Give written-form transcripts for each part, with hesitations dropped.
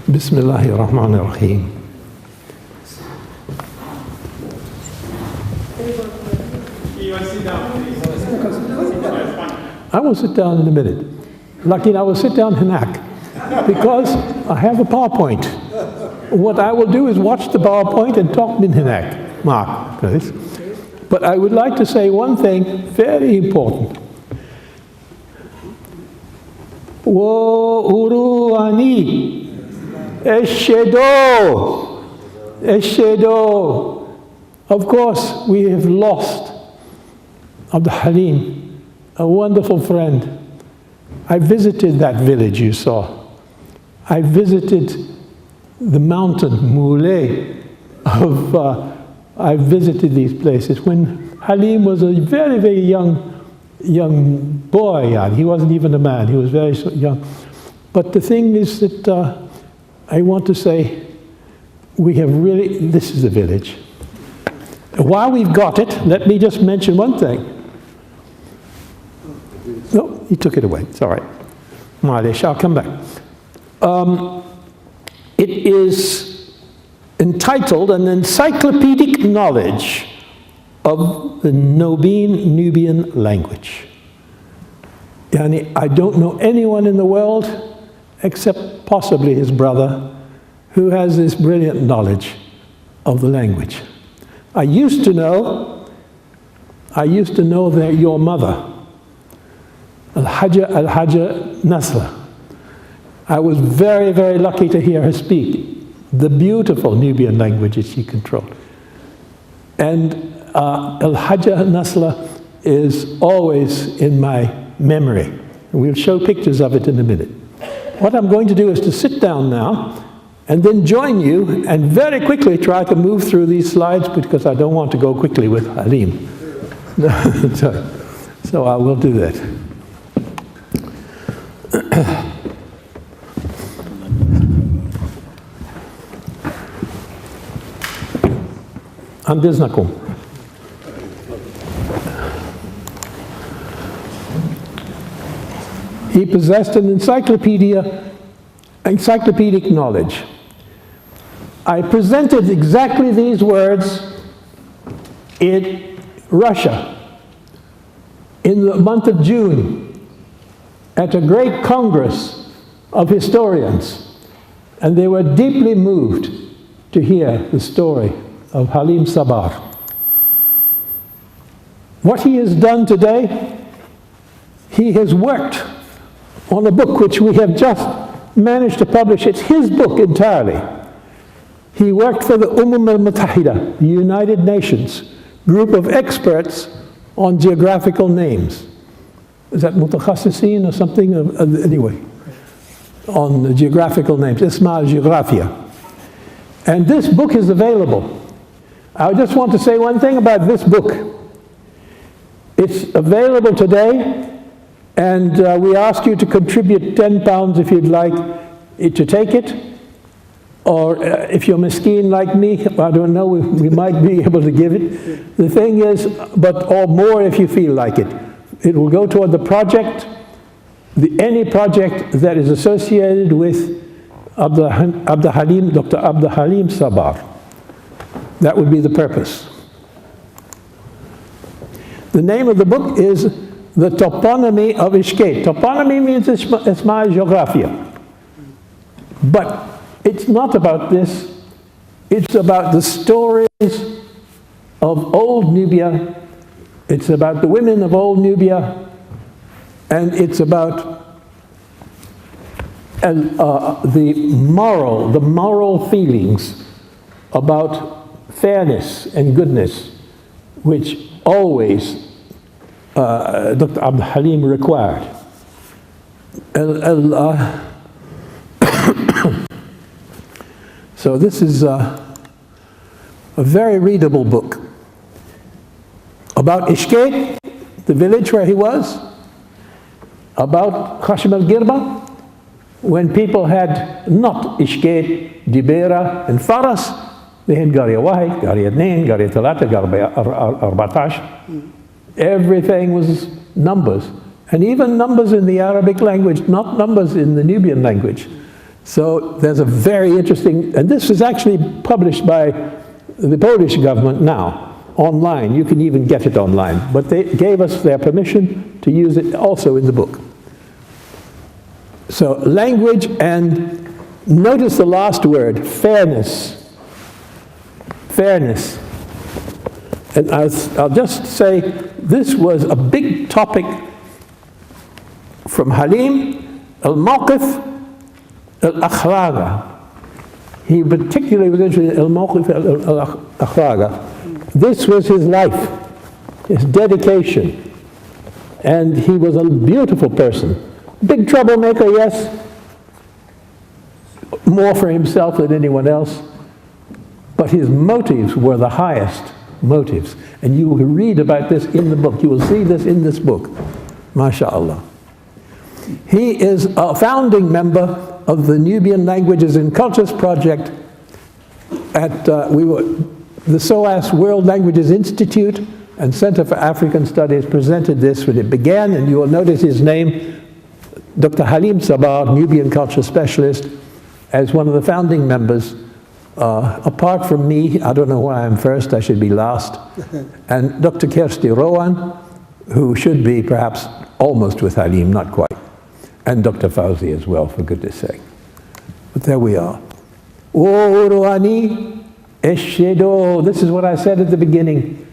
Bismillahir Rahmanir Rahim. I will sit down in a minute. Lucky I will sit down Hanak, because I have a PowerPoint. What I will do is watch the PowerPoint and talk in Hanak, Mark. Please. But I would like to say one thing very important. Wo uruani eshedo, eshedo. Of course, we have lost Abdul Halim, a wonderful friend. I visited that village you saw. I visited the mountain, Moulay, I visited these places when Halim was a very, very young boy. He wasn't even a man, he was very young. But the thing is that I want to say, we have really, this is the village. While we've got it, let me just mention one thing. No, he took it away. It's all right. Malish, I'll come back. It is entitled An Encyclopedic Knowledge of the Nubian Language. Yani, I don't know anyone in the world, except possibly his brother, who has this brilliant knowledge of the language. I used to know that your mother, Al-Hajja Nasla. I was very, very lucky to hear her speak the beautiful Nubian language that she controlled. And Al-Hajja Nasla is always in my memory. We'll show pictures of it in a minute. What I'm going to do is to sit down now and then join you and very quickly try to move through these slides, because I don't want to go quickly with Halim. So I will do that. Andiznakum. He possessed an encyclopedic knowledge. I presented exactly these words in Russia in the month of June at a great congress of historians, and they were deeply moved to hear the story of Halim Sabar. What he has done today, he has worked on a book which we have just managed to publish. It's his book entirely. He worked for the al-Mutahida, the United Nations, group of experts on geographical names. Is that mutakhassisin or something? Anyway, on the geographical names, Isma al-Geographia. And this book is available. I just want to say one thing about this book. It's available today, and we ask you to contribute £10 if you'd like to take it. Or if you're miskeen like me, I don't know, we might be able to give it. The thing is, or more if you feel like it. It will go toward the project, any project that is associated with Dr. Abdul Halim Sabar. That would be the purpose. The name of the book is The Toponymy of Ishkay. Toponymy means Isma Geographia. But it's not about this. It's about the stories of old Nubia. It's about the women of old Nubia. And it's about the moral feelings about fairness and goodness, which always Dr. Abdul Halim required. So this is a very readable book about Ishkay, the village where he was, about Khashim al-Girba, when people had not Ishkay, Dibera, and Faras, they had Qarya Wahid, Qarya Ithnain, Qarya Thalatha, Qarya Arbatash. Everything was numbers, and even numbers in the Arabic language, not numbers in the Nubian language. So there's a very interesting, and this is actually published by the Polish government now, online. You can even get it online. But they gave us their permission to use it also in the book. So language, and notice the last word, fairness. Fairness. And I'll just say, this was a big topic from Halim, al-Mawqif, al-Akhlaqa. He particularly was interested in al-Mawqif, al-Akhlaqa. This was his life, his dedication. And he was a beautiful person. Big troublemaker, yes. More for himself than anyone else. But his motives were the highest motives. And you will read about this in the book. You will see this in this book. MashaAllah. He is a founding member of the Nubian Languages and Cultures Project at the SOAS World Languages Institute and Center for African Studies presented this when it began, and you will notice his name, Dr. Halim Sabar, Nubian culture specialist, as one of the founding members. Apart from me, I don't know why I'm first, I should be last, and Dr. Kersti Rowan, who should be perhaps almost with Halim, not quite, and Dr. Fauzi as well, for goodness sake. But there we are. Uruani Eshedo. This is what I said at the beginning.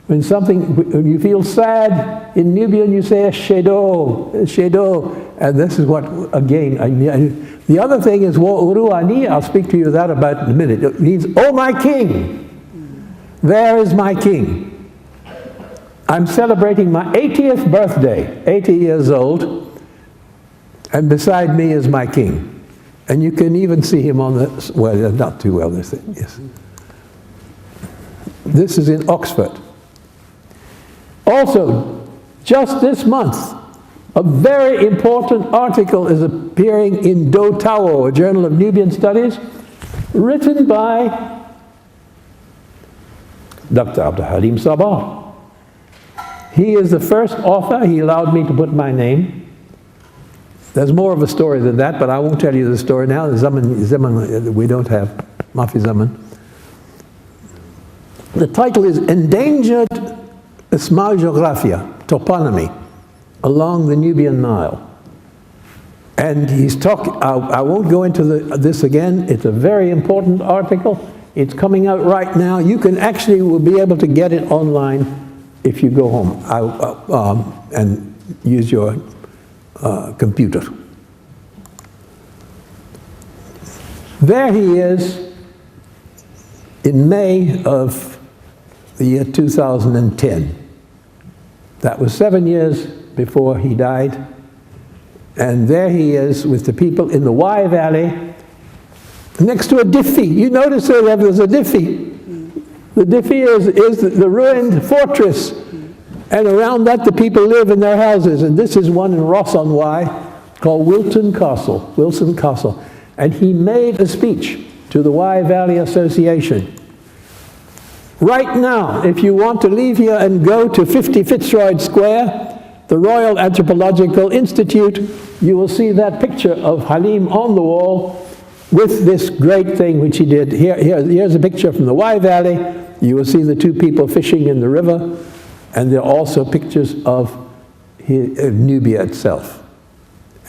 When you feel sad, in Nubian you say Eshedo, Eshedo. And this is what, again, the other thing is, Uruani, I'll speak to you that about in a minute. It means, oh my king, there is my king. I'm celebrating my 80th birthday, 80 years old, and beside me is my king. And you can even see him on the, well, not too well, this thing, yes. This is in Oxford. Also, just this month, a very important article is appearing in Do Tawo, a journal of Nubian studies, written by Dr. Abdul Halim Sabah. He is the first author. He allowed me to put my name. There's more of a story than that, but I won't tell you the story now. Zaman, we don't have Mafi Zaman. The title is Endangered Ismal Geographia, Toponymy, along the Nubian Nile. And he's talking, I won't go into this again. It's a very important article. It's coming out right now. You can actually will be able to get it online if you go home and use your computer. There he is in May of the year 2010. That was 7 years before he died. And there he is with the people in the Y Valley next to a diffie. You notice that there's a diffie. The diffie is the ruined fortress. And around that the people live in their houses. And this is one in Ross on Wye called Wilton Castle. And he made a speech to the Y Valley Association. Right now, if you want to leave here and go to 50 Fitzroy Square, the Royal Anthropological Institute, you will see that picture of Halim on the wall with this great thing which he did. Here's a picture from the Y Valley. You will see the two people fishing in the river, and there are also pictures of Nubia itself.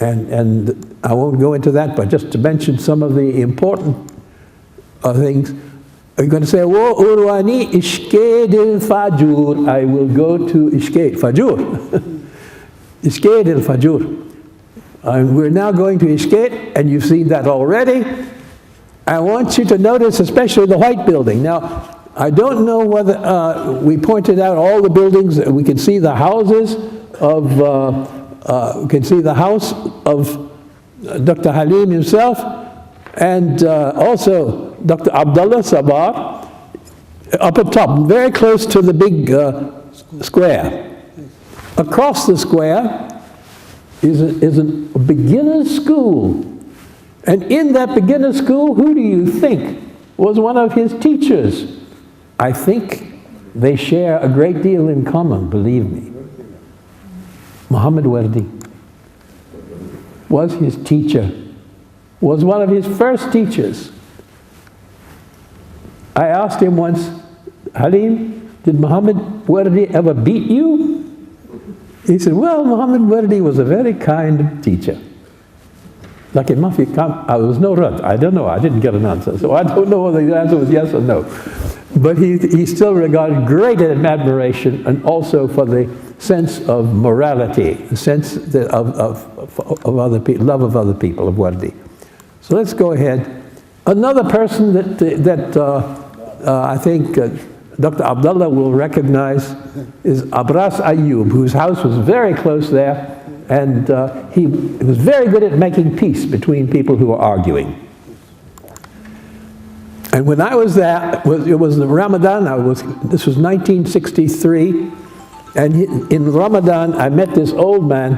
And I won't go into that, but just to mention some of the important things. Are you going to say, "Wo urwani ishked al-fajur"? I will go to ishked fajur. Ishked al-fajur. And we're now going to Ishked, and you've seen that already. I want you to notice especially the white building. Now, I don't know whether we pointed out all the buildings. We can see the houses of, we can see the house of Dr. Halim himself, and also Dr. Abdullah Sabar, up at top, very close to the big square. Across the square is a beginner's school. And in that beginner's school, who do you think was one of his teachers? I think they share a great deal in common, believe me. Muhammad Wardi was his teacher. was one of his first teachers. I asked him once, Halim, did Muhammad Wardi ever beat you? He said, well, Muhammad Wardi was a very kind teacher. Like it must be, there was no rud. I don't know, I didn't get an answer. So I don't know whether the answer was yes or no. But he still regarded great admiration, and also for the sense of morality, the sense of other people, love of other people, of Wardi. So let's go ahead. Another person that I think Dr. Abdullah will recognize is Abras Ayub, whose house was very close there, and he was very good at making peace between people who were arguing. And when I was there, it was Ramadan, this was 1963, and in Ramadan I met this old man,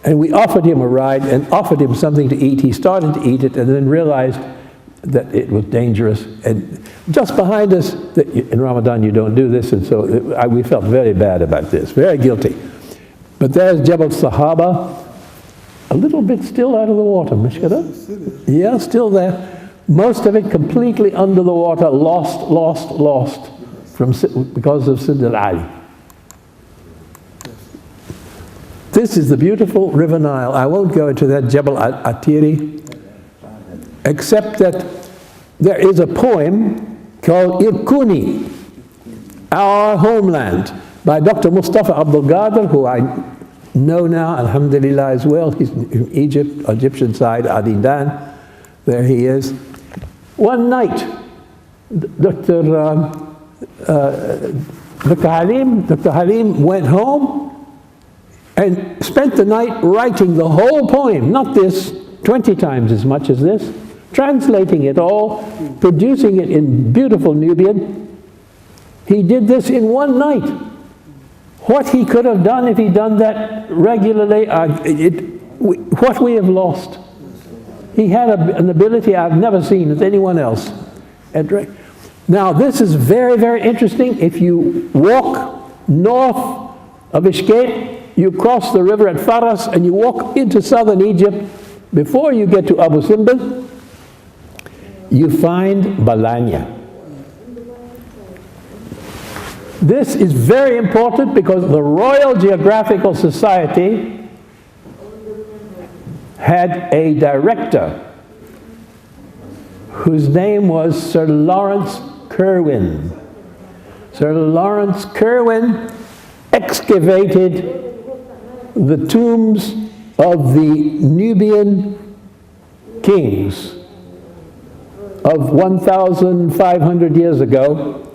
and we offered him a ride and offered him something to eat. He started to eat it and then realized that it was dangerous. And just behind us, in Ramadan you don't do this, and so we felt very bad about this, very guilty. But there's Jabal Sahaba, a little bit still out of the water, Mishkada? Yeah, still there. Most of it completely under the water, lost because of Sidd al-Ali. This is the beautiful River Nile. I won't go into that Jabal Atiri, except that there is a poem called Irkuni, Our Homeland, by Dr. Mustafa Abdul Qadir, who I know now, alhamdulillah, as well. He's in Egypt, Egyptian side, Adidan. There he is. One night, Dr. Halim went home and spent the night writing the whole poem, not this, 20 times as much as this, translating it all, producing it in beautiful Nubian. He did this in one night. What he could have done if he'd done that regularly, what we have lost. He had an ability I've never seen with anyone else. Now this is very, very interesting. If you walk north of Ishkait, you cross the river at Faras and you walk into southern Egypt, before you get to Abu Simbel, you find Balanya. This is very important because the Royal Geographical Society had a director whose name was Sir Lawrence Curwen. Sir Lawrence Curwen excavated the tombs of the Nubian kings of 1,500 years ago.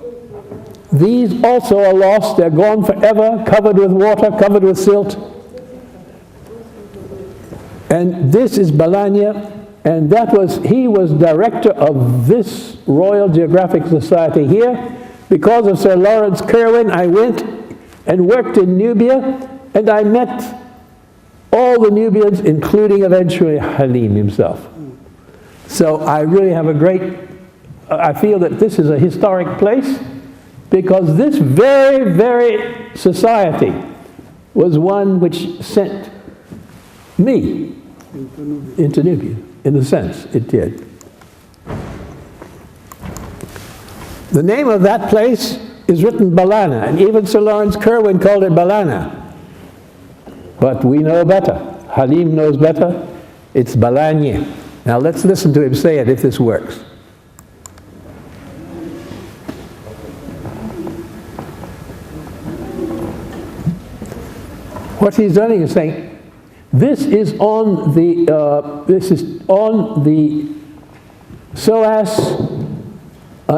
These also are lost. They're gone forever, covered with water, covered with silt. And this is Balanya, and he was director of this Royal Geographic Society here. Because of Sir Lawrence Curwen, I went and worked in Nubia, and I met all the Nubians, including eventually Halim himself. So I really have I feel that this is a historic place, because this very, very society was one which sent me into Nubia, in a sense, it did. The name of that place is written Balana, and even Sir Lawrence Curwen called it Balana. But we know better. Halim knows better. It's Balanya. Now let's listen to him say it if this works. What he's doing is saying, this is on the SOAS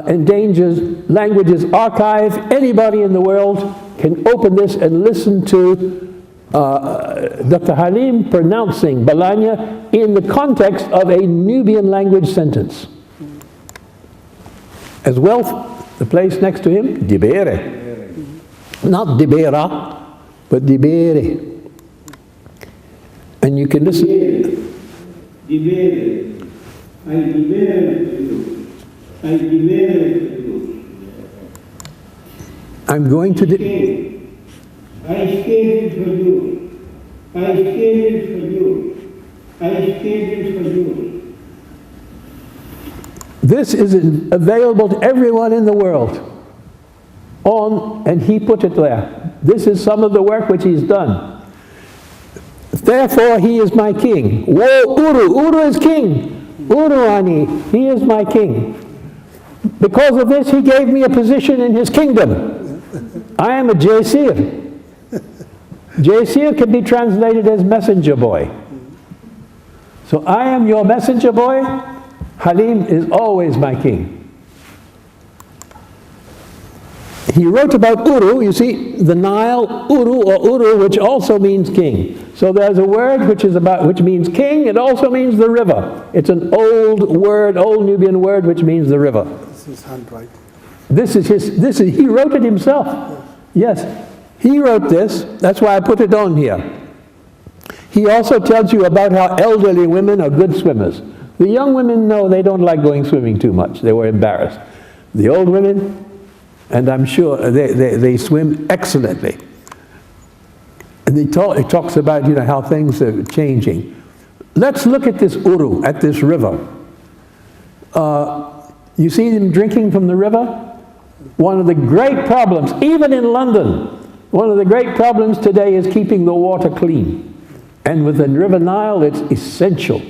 Endangered Languages Archive. Anybody in the world can open this and listen to Dr. Halim pronouncing Balanya in the context of a Nubian language sentence. As well, the place next to him, Dibere. Not Dibera, but Dibere. And you can listen. Dibere. I dibere to you. I dibere to you. I'm going to... I skated for you. I skated for you. I skated for you. This is available to everyone in the world. And he put it there. This is some of the work which he's done. Therefore, he is my king. Wo Uru. Uru is king. Uruani. He is my king. Because of this, he gave me a position in his kingdom. I am a Jaysir. Jaysir can be translated as messenger boy. So I am your messenger boy. Halim is always my king. He wrote about Uru, you see, the Nile, Uru or Uru, which also means king. So there's a word which means king. It also means the river. It's an old word, old Nubian word, which means the river. This is handwriting. He wrote it himself. Yes, he wrote this. That's why I put it on here. He also tells you about how elderly women are good swimmers. The young women, no, they don't like going swimming too much. They were embarrassed. The old women, and I'm sure they swim excellently. And it talks about, how things are changing. Let's look at this Uru, at this river. You see them drinking from the river? One of the great problems, even in London, one of the great problems today is keeping the water clean. And with the River Nile, it's essential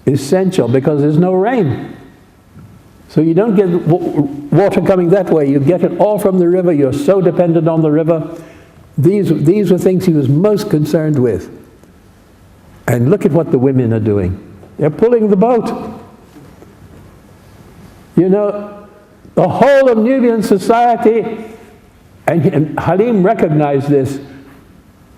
because there's no rain. So you don't get water coming that way. You get it all from the river. You're so dependent on the river. These were things he was most concerned with. And look at what the women are doing. They're pulling the boat. The whole of Nubian society, and Halim recognized this,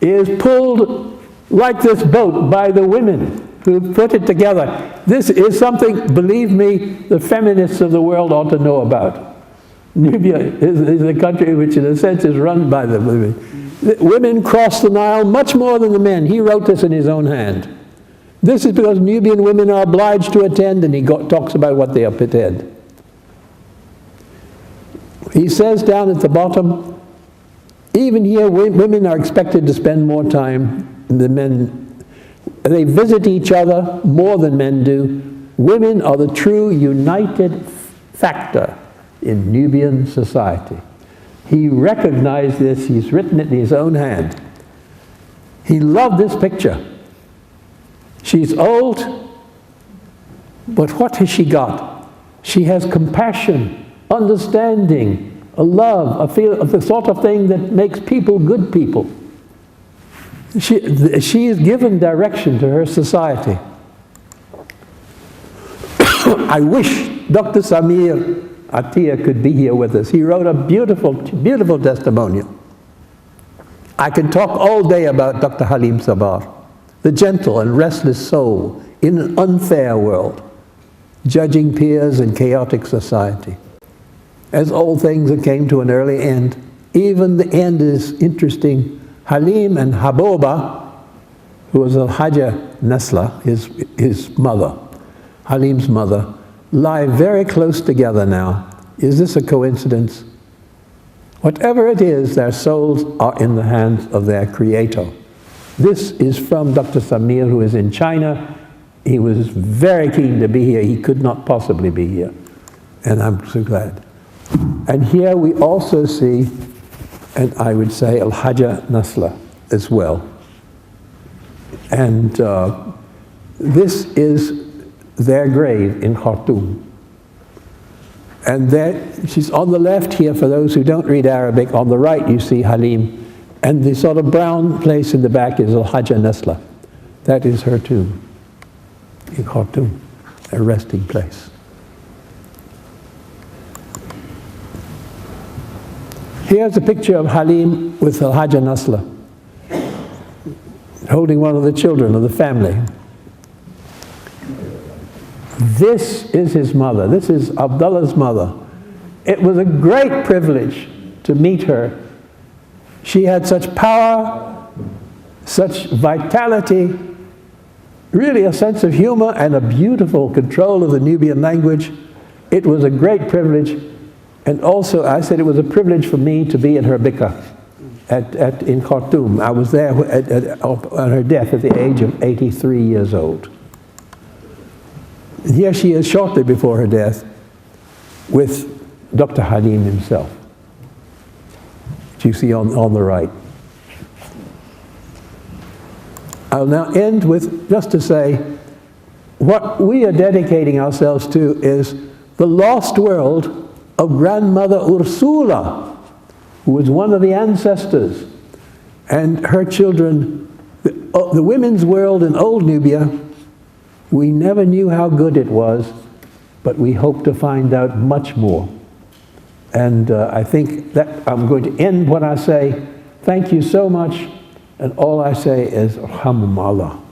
is pulled like this boat by the women who put it together. This is something, believe me, the feminists of the world ought to know about. Nubia is a country which in a sense is run by the women. The women cross the Nile much more than the men. He wrote this in his own hand. This is because Nubian women are obliged to attend, and he talks about what they are to attend. He says down at the bottom, even here women are expected to spend more time than men. They visit each other more than men do. Women are the true united factor in Nubian society. He recognized this. He's written it in his own hand. He loved this picture. She's old, but what has she got? She has compassion, understanding, a love, a feel of the sort of thing that makes people good people. She is given direction to her society. I wish Dr. Samir Atiyah could be here with us. He wrote a beautiful, beautiful testimonial. I can talk all day about Dr. Halim Sabar, the gentle and restless soul in an unfair world, judging peers in chaotic society. As all things that came to an early end, even the end is interesting. Halim and Haboba, who was Al-Hajja Nasla, his mother, Halim's mother, lie very close together now. Is this a coincidence? Whatever it is, their souls are in the hands of their Creator. This is from Dr. Samir, who is in China. He was very keen to be here. He could not possibly be here. And I'm so glad. And here we also see, and I would say Al-Hajja Nasla as well. And this is their grave in Khartoum. And there, she's on the left here, for those who don't read Arabic. On the right you see Halim. And the sort of brown place in the back is Al-Hajja Nasla. That is her tomb in Khartoum, a resting place. Here's a picture of Halim with Al-Hajja Nasla, holding one of the children of the family. This is his mother. This is Abdullah's mother. It was a great privilege to meet her. She had such power, such vitality, really a sense of humor and a beautiful control of the Nubian language. It was a great privilege. And also, I said it was a privilege for me to be at her bikah in Khartoum. I was there on her death at the age of 83 years old. And here she is shortly before her death. with Dr. Halim himself, which you see on the right. I'll now end with just to say what we are dedicating ourselves to is the lost world of Grandmother Ursula, who was one of the ancestors, and her children, the women's world in old Nubia. We never knew how good it was, but we hope to find out much more. And I think that I'm going to end when I say, thank you so much, and all I say is, Alhamdulillah.